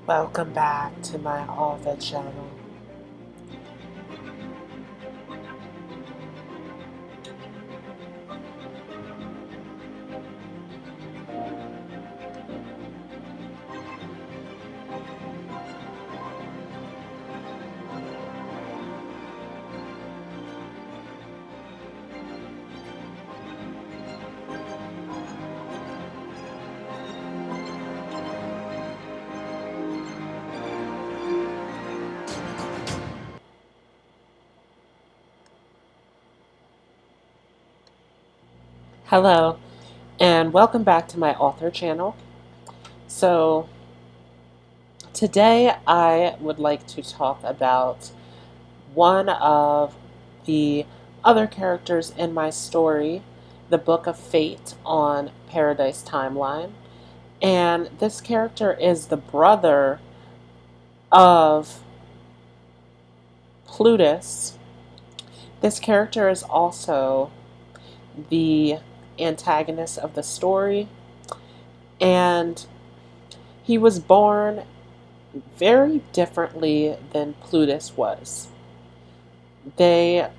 Welcome back to my author channel. Hello, and welcome back to my author channel. So, today I would like to talk about one of the other characters in my story, the Book of Fate on Paradise Timeline. And this character is the brother of Plutus. This character is also the antagonist of the story, and he was born very differently than Plutus was. They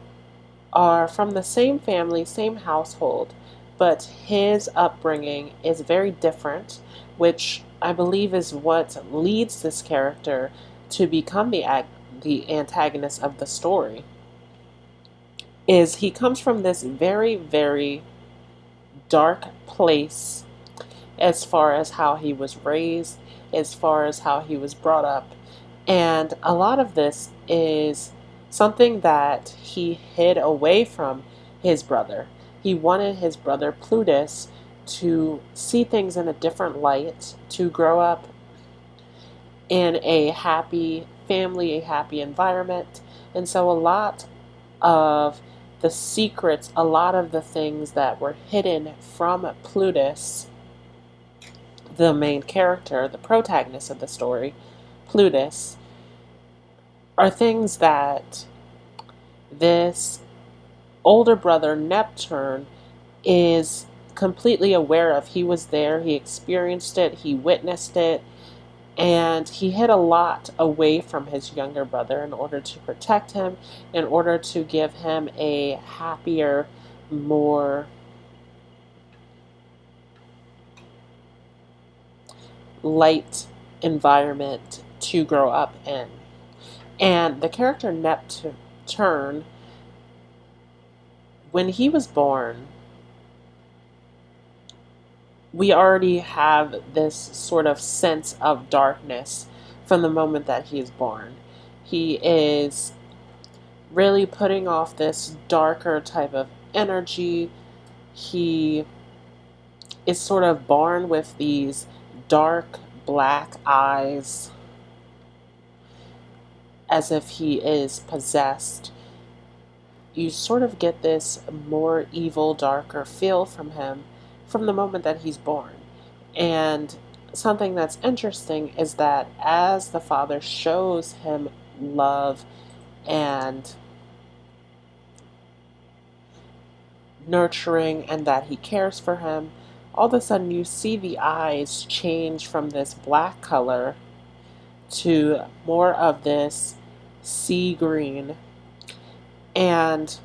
are from the same family, same household, but his upbringing is very different, which I believe is what leads this character to become the antagonist of the story. Is he comes from this very, very dark place as far as how he was raised, as far as how he was brought up. And a lot of this is something that he hid away from his brother. He wanted his brother Plutus to see things in a different light, to grow up in a happy family, a happy environment. And so a lot of the secrets, a lot of the things that were hidden from Plutus, the main character, the protagonist of the story, Plutus, are things that this older brother, Nepturn, is completely aware of. He was there, he experienced it, he witnessed it, and he hid a lot away from his younger brother in order to protect him, in order to give him a happier, more light environment to grow up in. And the character Nepturn, when he was born, we already have this sort of sense of darkness from the moment that he is born. He is really putting off this darker type of energy. He is sort of born with these dark black eyes, as if he is possessed. You sort of get this more evil, darker feel from him from the moment that he's born. And something that's interesting is that as the father shows him love and nurturing and that he cares for him, all of a sudden you see the eyes change from this black color to more of this sea green. And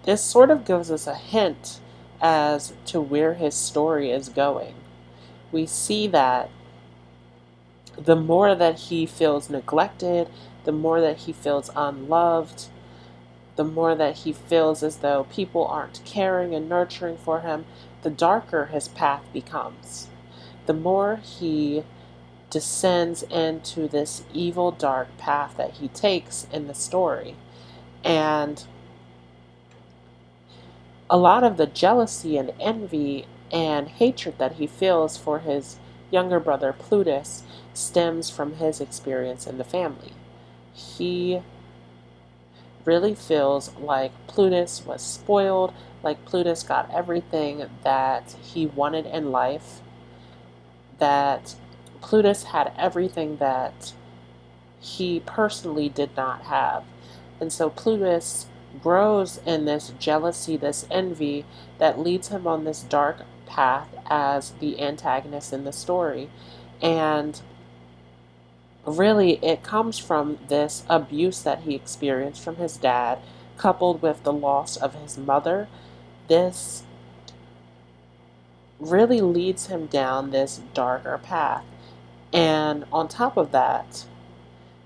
this sort of gives us a hint as to where his story is going. We see that the more that he feels neglected, the more that he feels unloved, the more that he feels as though people aren't caring and nurturing for him, the darker his path becomes. The more he descends into this evil, dark path that he takes in the story. And a lot of the jealousy and envy and hatred that he feels for his younger brother Plutus stems from his experience in the family. He really feels like Plutus was spoiled, like Plutus got everything that he wanted in life, that Plutus had everything that he personally did not have. And so Plutus grows in this jealousy, this envy that leads him on this dark path as the antagonist in the story. And really it comes from this abuse that he experienced from his dad, coupled with the loss of his mother. This really leads him down this darker path. And on top of that,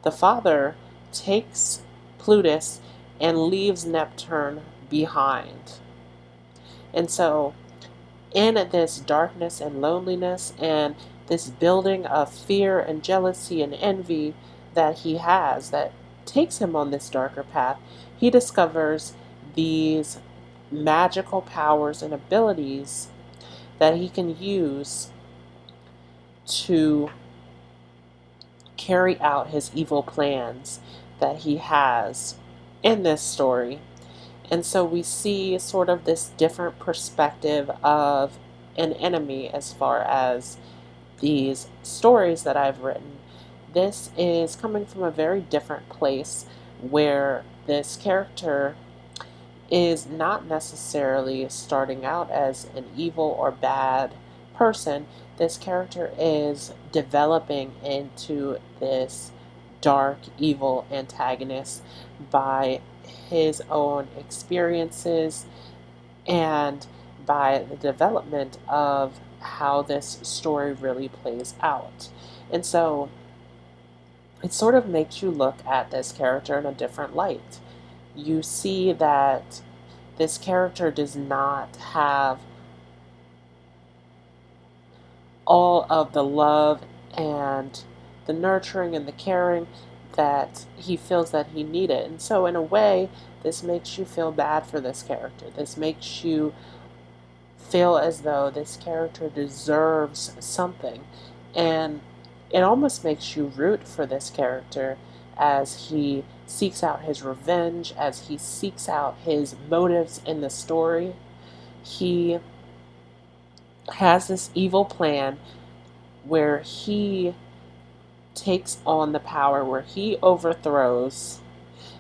the father takes Plutus and leaves Neptune behind. And so, in this darkness and loneliness and this building of fear and jealousy and envy that he has, that takes him on this darker path, he discovers these magical powers and abilities that he can use to carry out his evil plans that he has in this story. And so we see sort of this different perspective of an enemy as far as these stories that I've written. This is coming from a very different place where this character is not necessarily starting out as an evil or bad person. This character is developing into this dark, evil antagonist by his own experiences and by the development of how this story really plays out. And so it sort of makes you look at this character in a different light. You see that this character does not have all of the love and the nurturing and the caring that he feels that he needed. And so in a way, this makes you feel bad for this character. This makes you feel as though this character deserves something. And it almost makes you root for this character as he seeks out his revenge, as he seeks out his motives in the story. He has this evil plan where he takes on the power, where he overthrows.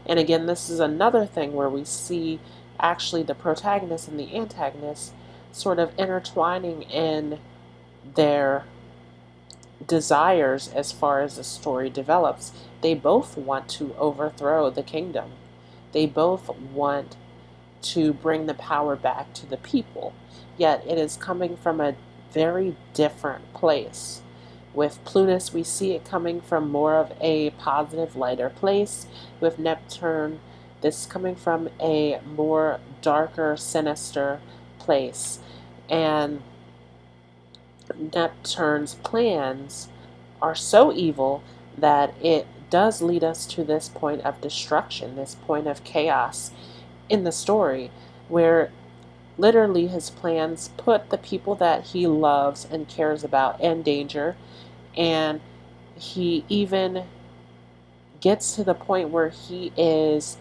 And again, this is another thing where we see actually the protagonist and the antagonist sort of intertwining in their desires as far as the story develops. They both want to overthrow the kingdom. They both want to bring the power back to the people. Yet it is coming from a very different place. With Plutus, we see it coming from more of a positive, lighter place. With Neptune, this is coming from a more darker, sinister place. And Neptune's plans are so evil that it does lead us to this point of destruction, this point of chaos in the story, where literally his plans put the people that he loves and cares about in danger. And he even gets to the point where he is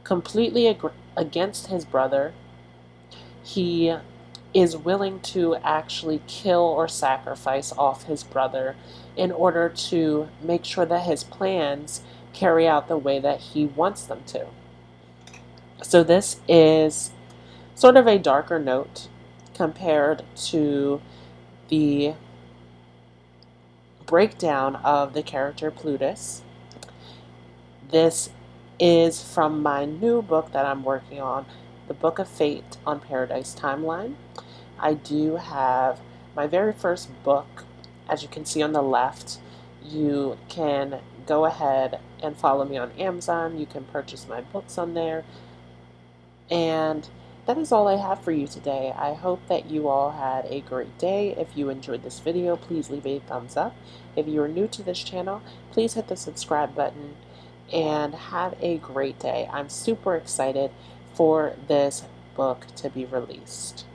completely against his brother. He is willing to actually kill or sacrifice off his brother in order to make sure that his plans carry out the way that he wants them to. So this is sort of a darker note compared to the breakdown of the character Plutus. This is from my new book that I'm working on, the Book of Fate on Paradise Timeline. I do have my very first book, as you can see on the left. You can go ahead and follow me on Amazon. You can purchase my books on there. And that is all I have for you today. I hope that you all had a great day. If you enjoyed this video, please leave a thumbs up. If you are new to this channel, please hit the subscribe button and have a great day. I'm super excited for this book to be released.